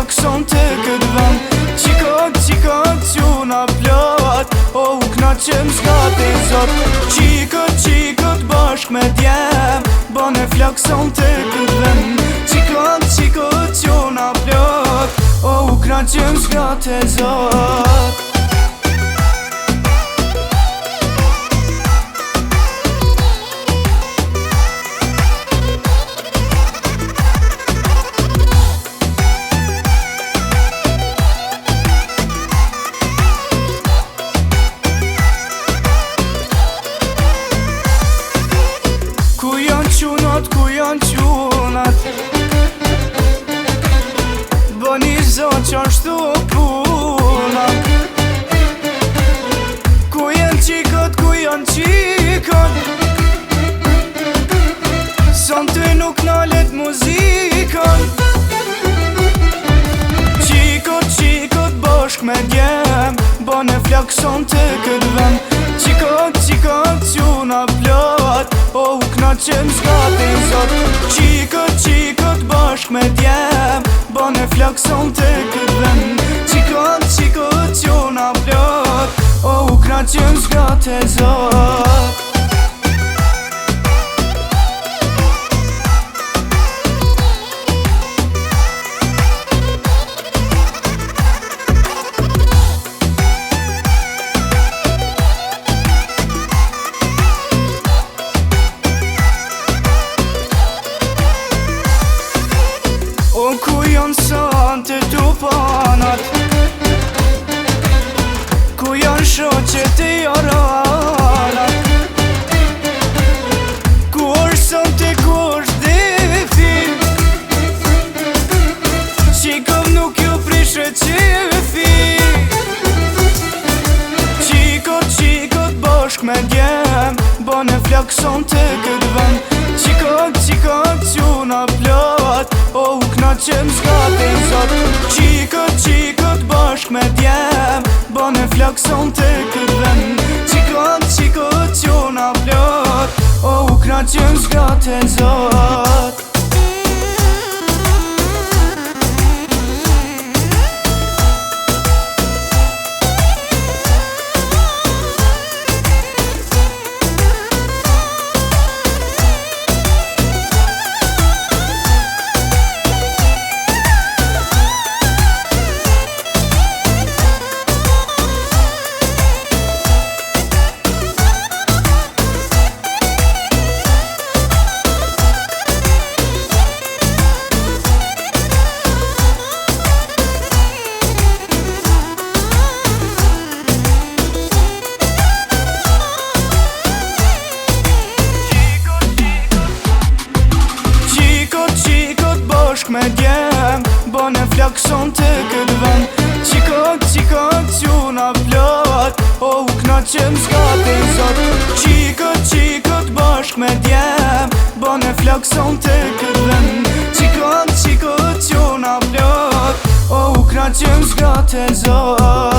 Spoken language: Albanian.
flakson të këtë vend. Qikot quna plot, o u knaqem s'gati zot. Qikot bashk me djem, bane flakson të këtë vend. Qikot quna plot, o u knaqem s'gati zot. Ku janë qunat, bëni zot që ashtu puna. Ku janë qikot, son të nuk nalet muzikon. Qikot bashk me djem, bane flakson të këtë vend. Qikot quna plot, o u knaqem s'gati zot. Qikot bashk me djem, bane flakson të këtë vend. Qikot quna plot, o u knaqem s'gati zot. Ku janë son të tupanat, ku janë shoqet e jaranat. Ku është son të ku është defi, qikov nuk ju prishe qefi. Qikot bashk me djem, bane flakson të këtë vend. Qikot quna plot, o u knaqem s'gati zot. Qikot bashk me djem, bane flakson të këtë vend. Qikot quna plot, o u knaqem s'gati zot. Me djem, bane flakson të këtë vend. Qikot quna plot, o u knaqem s'gati zot. Qikot bashk me djem, bane flakson të këtë vend. Qikot quna plot, o u knaqem s'gati zot.